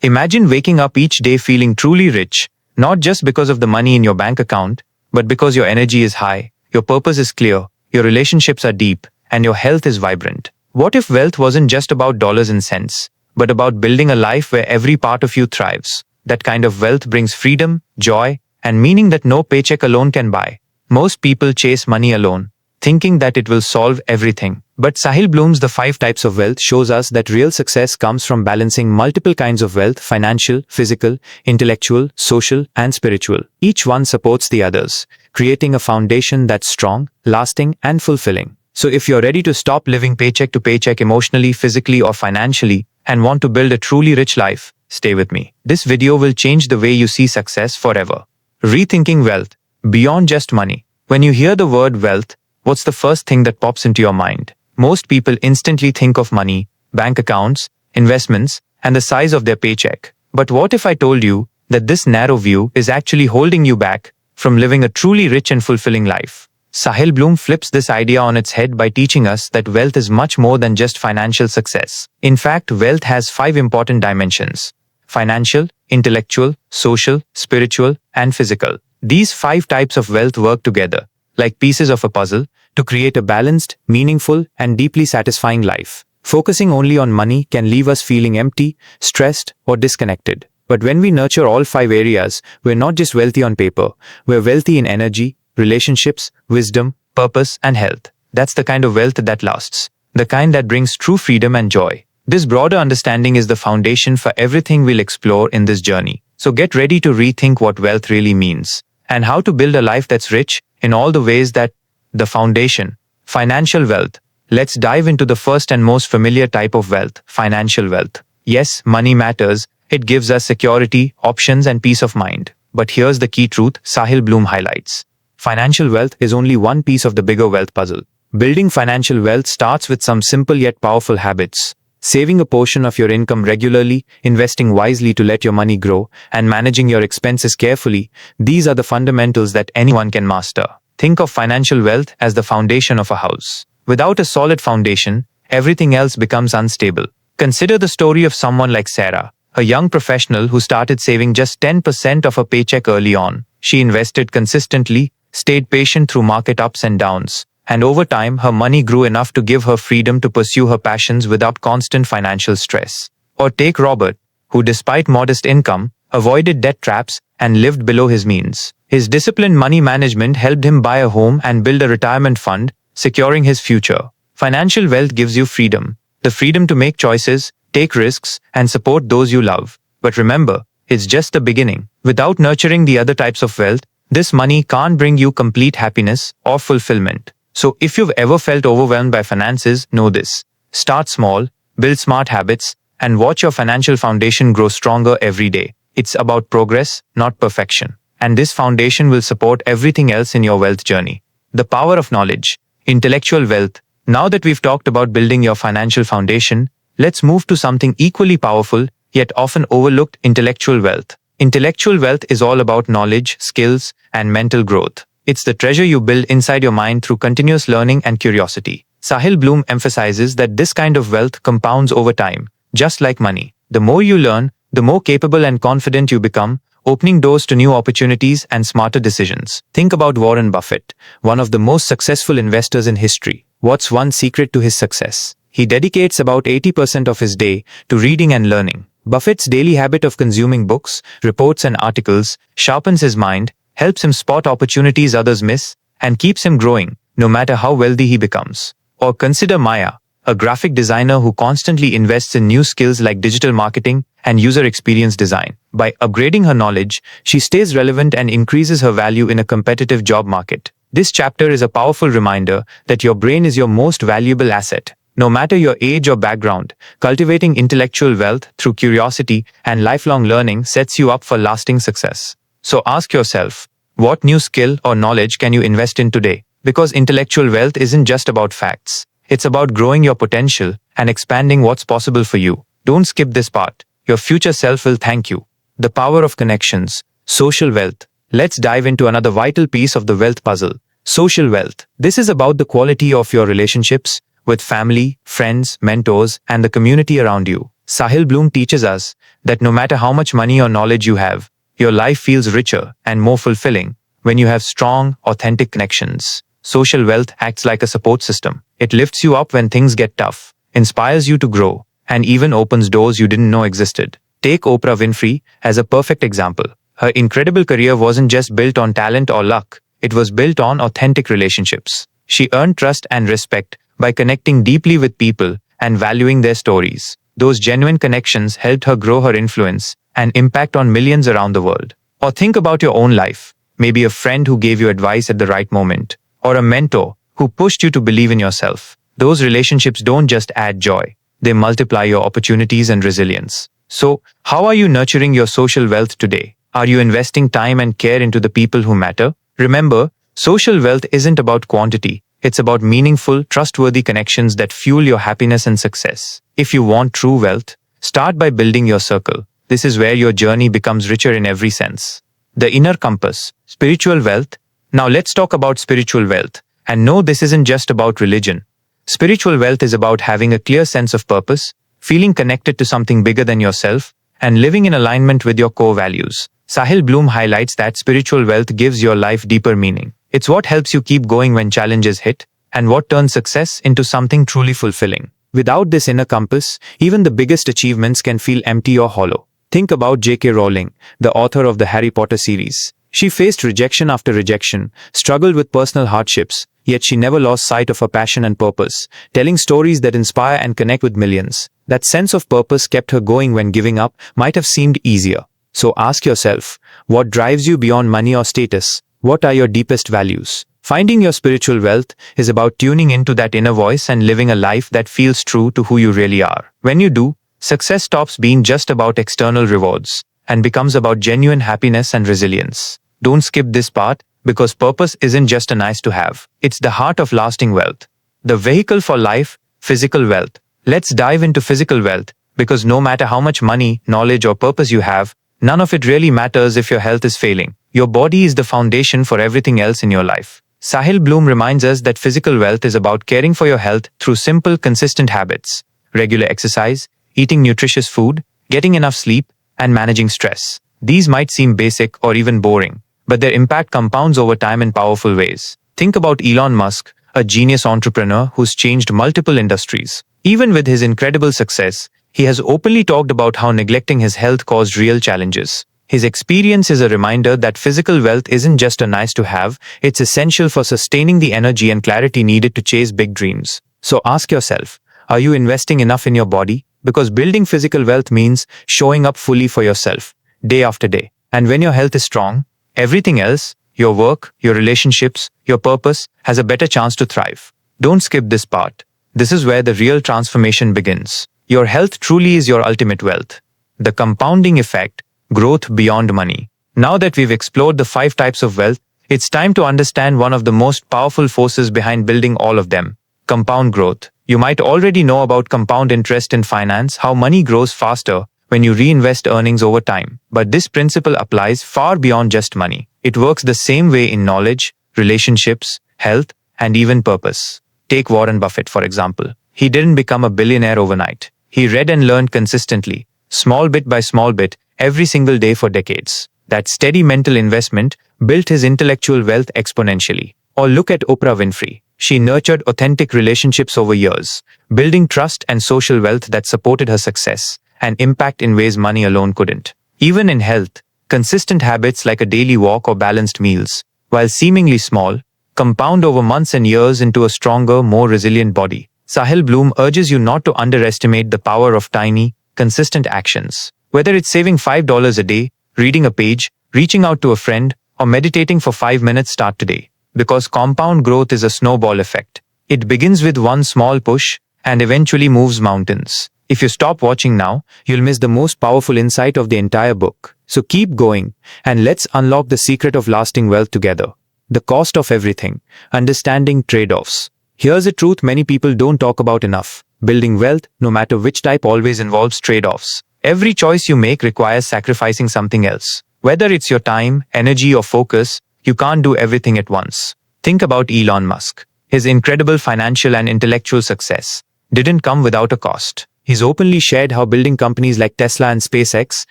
Imagine waking up each day feeling truly rich, not just because of the money in your bank account, but because your energy is high, your purpose is clear, your relationships are deep, and your health is vibrant. What if wealth wasn't just about dollars and cents, but about building a life where every part of you thrives? That kind of wealth brings freedom, joy, and meaning that no paycheck alone can buy. Most people chase money alone, thinking that it will solve everything. But Sahil Bloom's The 5 Types of Wealth shows us that real success comes from balancing multiple kinds of wealth: financial, physical, intellectual, social, and spiritual. Each one supports the others, creating a foundation that's strong, lasting, and fulfilling. So if you're ready to stop living paycheck to paycheck emotionally, physically, or financially, and want to build a truly rich life, stay with me. This video will change the way you see success forever. Rethinking wealth beyond just money. When you hear the word wealth, what's the first thing that pops into your mind? Most people instantly think of money, bank accounts, investments, and the size of their paycheck. But what if I told you that this narrow view is actually holding you back from living a truly rich and fulfilling life? Sahil Bloom flips this idea on its head by teaching us that wealth is much more than just financial success. In fact, wealth has 5 important dimensions: financial, intellectual, social, spiritual, and physical. These 5 types of wealth work together, like pieces of a puzzle, to create a balanced, meaningful, and deeply satisfying life. Focusing only on money can leave us feeling empty, stressed, or disconnected. But when we nurture all 5 areas, we're not just wealthy on paper, we're wealthy in energy, relationships, wisdom, purpose, and health. That's the kind of wealth that lasts, the kind that brings true freedom and joy. This broader understanding is the foundation for everything we'll explore in this journey. So get ready to rethink what wealth really means, and how to build a life that's rich in all the ways that the foundation. Financial wealth. Let's dive into the first and most familiar type of wealth: financial wealth. Yes, money matters. It gives us security, options, and peace of mind. But here's the key truth Sahil Bloom highlights. Financial wealth is only one piece of the bigger wealth puzzle. Building financial wealth starts with some simple yet powerful habits: saving a portion of your income regularly, investing wisely to let your money grow, and managing your expenses carefully. These are the fundamentals that anyone can master. Think of financial wealth as the foundation of a house. Without a solid foundation, everything else becomes unstable. Consider the story of someone like Sarah, a young professional who started saving just 10% of her paycheck early on. She invested consistently, stayed patient through market ups and downs, and over time her money grew enough to give her freedom to pursue her passions without constant financial stress. Or take Robert, who despite modest income, avoided debt traps and lived below his means. His disciplined money management helped him buy a home and build a retirement fund, securing his future. Financial wealth gives you freedom, the freedom to make choices, take risks, and support those you love. But remember, it's just the beginning. Without nurturing the other types of wealth, this money can't bring you complete happiness or fulfillment. So if you've ever felt overwhelmed by finances, know this: start small, build smart habits, and watch your financial foundation grow stronger every day. It's about progress, not perfection. And this foundation will support everything else in your wealth journey. The power of knowledge. Intellectual wealth. Now that we've talked about building your financial foundation, let's move to something equally powerful, yet often overlooked: intellectual wealth. Intellectual wealth is all about knowledge, skills, and mental growth. It's the treasure you build inside your mind through continuous learning and curiosity. Sahil Bloom emphasizes that this kind of wealth compounds over time, just like money. The more you learn, the more capable and confident you become, opening doors to new opportunities and smarter decisions. Think about Warren Buffett, one of the most successful investors in history. What's one secret to his success? He dedicates about 80% of his day to reading and learning. Buffett's daily habit of consuming books, reports, and articles sharpens his mind, helps him spot opportunities others miss, and keeps him growing, no matter how wealthy he becomes. Or consider Maya, a graphic designer who constantly invests in new skills like digital marketing and user experience design. By upgrading her knowledge, she stays relevant and increases her value in a competitive job market. This chapter is a powerful reminder that your brain is your most valuable asset. No matter your age or background, cultivating intellectual wealth through curiosity and lifelong learning sets you up for lasting success. So ask yourself, what new skill or knowledge can you invest in today? Because intellectual wealth isn't just about facts. It's about growing your potential and expanding what's possible for you. Don't skip this part. Your future self will thank you. The power of connections. Social wealth. Let's dive into another vital piece of the wealth puzzle: social wealth. This is about the quality of your relationships with family, friends, mentors, and the community around you. Sahil Bloom teaches us that no matter how much money or knowledge you have, your life feels richer and more fulfilling when you have strong, authentic connections. Social wealth acts like a support system. It lifts you up when things get tough, inspires you to grow, and even opens doors you didn't know existed. Take Oprah Winfrey as a perfect example. Her incredible career wasn't just built on talent or luck, it was built on authentic relationships. She earned trust and respect by connecting deeply with people and valuing their stories. Those genuine connections helped her grow her influence and impact on millions around the world. Or think about your own life. Maybe a friend who gave you advice at the right moment, or a mentor who pushed you to believe in yourself. Those relationships don't just add joy, they multiply your opportunities and resilience. So, how are you nurturing your social wealth today? Are you investing time and care into the people who matter? Remember, social wealth isn't about quantity. It's about meaningful, trustworthy connections that fuel your happiness and success. If you want true wealth, start by building your circle. This is where your journey becomes richer in every sense. The inner compass, spiritual wealth. Now let's talk about spiritual wealth. And no, this isn't just about religion. Spiritual wealth is about having a clear sense of purpose, feeling connected to something bigger than yourself, and living in alignment with your core values. Sahil Bloom highlights that spiritual wealth gives your life deeper meaning. It's what helps you keep going when challenges hit, and what turns success into something truly fulfilling. Without this inner compass, even the biggest achievements can feel empty or hollow. Think about J.K. Rowling, the author of the Harry Potter series. She faced rejection after rejection, struggled with personal hardships, yet she never lost sight of her passion and purpose, telling stories that inspire and connect with millions. That sense of purpose kept her going when giving up might have seemed easier. So ask yourself, what drives you beyond money or status? What are your deepest values? Finding your spiritual wealth is about tuning into that inner voice and living a life that feels true to who you really are. When you do, success stops being just about external rewards and becomes about genuine happiness and resilience. Don't skip this part, because purpose isn't just a nice to have. It's the heart of lasting wealth. The vehicle for life, physical wealth. Let's dive into physical wealth, because no matter how much money, knowledge, or purpose you have, none of it really matters if your health is failing. Your body is the foundation for everything else in your life. Sahil Bloom reminds us that physical wealth is about caring for your health through simple, consistent habits. Regular exercise, eating nutritious food, getting enough sleep, and managing stress. These might seem basic or even boring, but their impact compounds over time in powerful ways. Think about Elon Musk, a genius entrepreneur who's changed multiple industries. Even with his incredible success, he has openly talked about how neglecting his health caused real challenges. His experience is a reminder that physical wealth isn't just a nice to have, it's essential for sustaining the energy and clarity needed to chase big dreams. So ask yourself, are you investing enough in your body? Because building physical wealth means showing up fully for yourself, day after day. And when your health is strong, everything else, your work, your relationships, your purpose, has a better chance to thrive. Don't skip this part. This is where the real transformation begins. Your health truly is your ultimate wealth. The compounding effect, growth beyond money. Now that we've explored the 5 types of wealth, it's time to understand one of the most powerful forces behind building all of them: compound growth. You might already know about compound interest in finance, how money grows faster when you reinvest earnings over time. But this principle applies far beyond just money. It works the same way in knowledge, relationships, health, and even purpose. Take Warren Buffett, for example. He didn't become a billionaire overnight. He read and learned consistently, small bit by small bit, every single day for decades. That steady mental investment built his intellectual wealth exponentially. Or look at Oprah Winfrey. She nurtured authentic relationships over years, building trust and social wealth that supported her success and impact in ways money alone couldn't. Even in health, consistent habits like a daily walk or balanced meals, while seemingly small, compound over months and years into a stronger, more resilient body. Sahil Bloom urges you not to underestimate the power of tiny, consistent actions. Whether it's saving $5 a day, reading a page, reaching out to a friend, or meditating for 5 minutes, start today. Because compound growth is a snowball effect. It begins with one small push and eventually moves mountains. If you stop watching now, you'll miss the most powerful insight of the entire book. So keep going, and let's unlock the secret of lasting wealth together. The cost of everything. Understanding trade-offs. Here's a truth many people don't talk about enough. Building wealth, no matter which type, always involves trade-offs. Every choice you make requires sacrificing something else. Whether it's your time, energy, or focus, you can't do everything at once. Think about Elon Musk. His incredible financial and intellectual success didn't come without a cost. He's openly shared how building companies like Tesla and SpaceX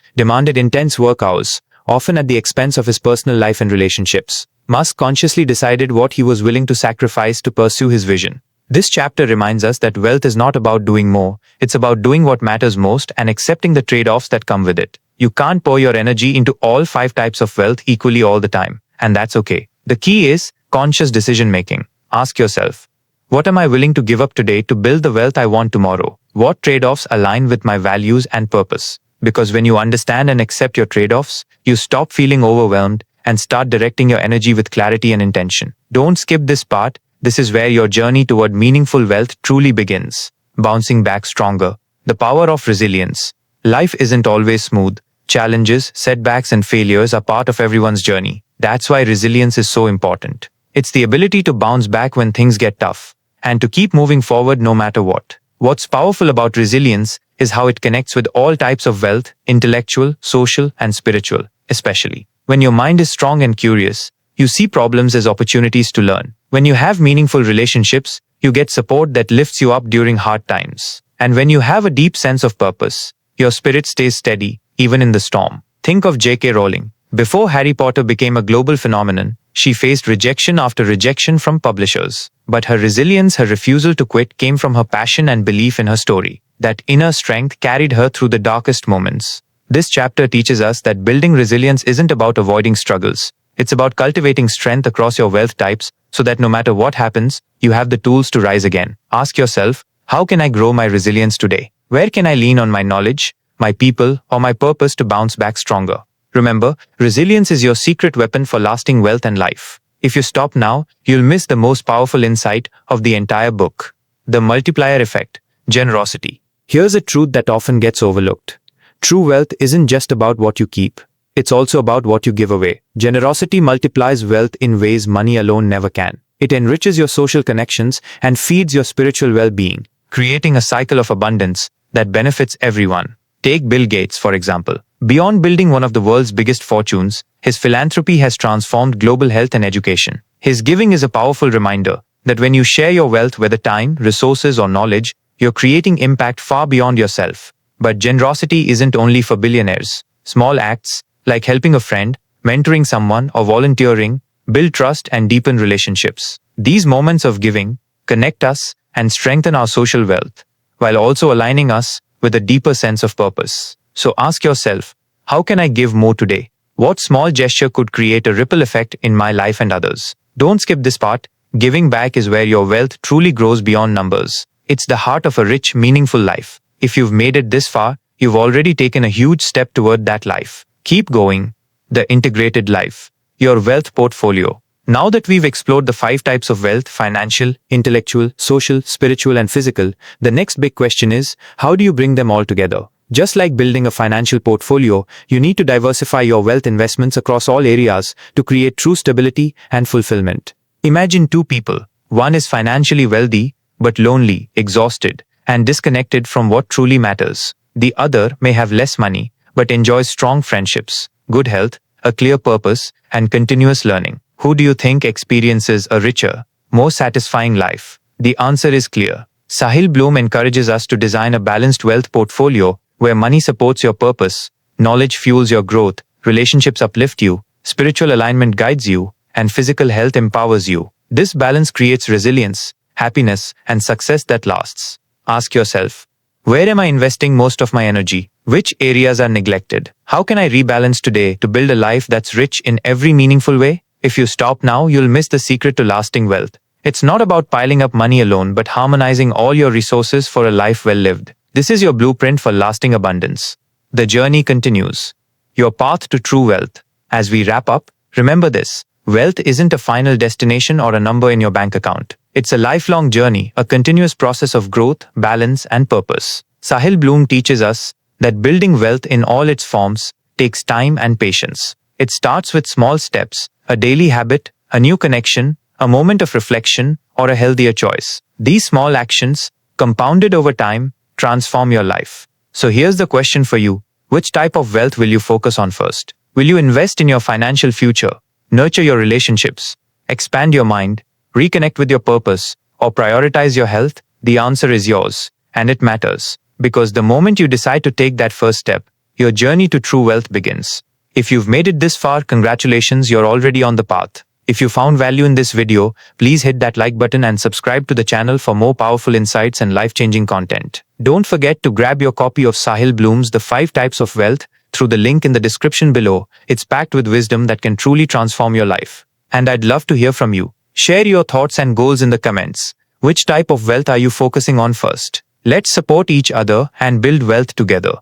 demanded intense work hours, often at the expense of his personal life and relationships. Musk consciously decided what he was willing to sacrifice to pursue his vision. This chapter reminds us that wealth is not about doing more, it's about doing what matters most and accepting the trade-offs that come with it. You can't pour your energy into all 5 types of wealth equally all the time, and that's okay. The key is conscious decision-making. Ask yourself, what am I willing to give up today to build the wealth I want tomorrow? What trade-offs align with my values and purpose? Because when you understand and accept your trade-offs, you stop feeling overwhelmed and start directing your energy with clarity and intention. Don't skip this part. This is where your journey toward meaningful wealth truly begins. Bouncing back stronger. The power of resilience. Life isn't always smooth. Challenges, setbacks, and failures are part of everyone's journey. That's why resilience is so important. It's the ability to bounce back when things get tough, and to keep moving forward no matter what. What's powerful about resilience is how it connects with all types of wealth, intellectual, social, and spiritual, especially. When your mind is strong and curious, you see problems as opportunities to learn. When you have meaningful relationships, you get support that lifts you up during hard times. And when you have a deep sense of purpose, your spirit stays steady, even in the storm. Think of J.K. Rowling. Before Harry Potter became a global phenomenon, she faced rejection after rejection from publishers. But her resilience, her refusal to quit, came from her passion and belief in her story. That inner strength carried her through the darkest moments. This chapter teaches us that building resilience isn't about avoiding struggles. It's about cultivating strength across your wealth types so that no matter what happens, you have the tools to rise again. Ask yourself, how can I grow my resilience today? Where can I lean on my knowledge, my people, or my purpose to bounce back stronger? Remember, resilience is your secret weapon for lasting wealth and life. If you stop now, you'll miss the most powerful insight of the entire book. The multiplier effect, generosity. Here's a truth that often gets overlooked. True wealth isn't just about what you keep. It's also about what you give away. Generosity multiplies wealth in ways money alone never can. It enriches your social connections and feeds your spiritual well-being, creating a cycle of abundance that benefits everyone. Take Bill Gates, for example. Beyond building one of the world's biggest fortunes, his philanthropy has transformed global health and education. His giving is a powerful reminder that when you share your wealth, whether time, resources, or knowledge, you're creating impact far beyond yourself. But generosity isn't only for billionaires. Small acts, like helping a friend, mentoring someone, or volunteering, build trust and deepen relationships. These moments of giving connect us and strengthen our social wealth, while also aligning us with a deeper sense of purpose. So ask yourself, how can I give more today? What small gesture could create a ripple effect in my life and others? Don't skip this part. Giving back is where your wealth truly grows beyond numbers. It's the heart of a rich, meaningful life. If you've made it this far, you've already taken a huge step toward that life. Keep going. The integrated life. Your wealth portfolio. Now that we've explored the 5 types of wealth, financial, intellectual, social, spiritual, and physical, the next big question is, how do you bring them all together? Just like building a financial portfolio, you need to diversify your wealth investments across all areas to create true stability and fulfillment. Imagine 2 people. One is financially wealthy, but lonely, exhausted, and disconnected from what truly matters. The other may have less money, but enjoys strong friendships, good health, a clear purpose, and continuous learning. Who do you think experiences a richer, more satisfying life? The answer is clear. Sahil Bloom encourages us to design a balanced wealth portfolio where money supports your purpose, knowledge fuels your growth, relationships uplift you, spiritual alignment guides you, and physical health empowers you. This balance creates resilience, happiness, and success that lasts. Ask yourself, where am I investing most of my energy? Which areas are neglected? How can I rebalance today to build a life that's rich in every meaningful way? If you stop now, you'll miss the secret to lasting wealth. It's not about piling up money alone, but harmonizing all your resources for a life well lived. This is your blueprint for lasting abundance. The journey continues. Your path to true wealth. As we wrap up, remember this. Wealth isn't a final destination or a number in your bank account. It's a lifelong journey, a continuous process of growth, balance, and purpose. Sahil Bloom teaches us that building wealth in all its forms takes time and patience. It starts with small steps, a daily habit, a new connection, a moment of reflection, or a healthier choice. These small actions, compounded over time, transform your life. So here's the question for you. Which type of wealth will you focus on first? Will you invest in your financial future, nurture your relationships, expand your mind, reconnect with your purpose, or prioritize your health? The answer is yours, and it matters. Because the moment you decide to take that first step, your journey to true wealth begins. If you've made it this far, congratulations, you're already on the path. If you found value in this video, please hit that like button and subscribe to the channel for more powerful insights and life-changing content. Don't forget to grab your copy of Sahil Bloom's The 5 Types of Wealth through the link in the description below. It's packed with wisdom that can truly transform your life. And I'd love to hear from you. Share your thoughts and goals in the comments. Which type of wealth are you focusing on first? Let's support each other and build wealth together.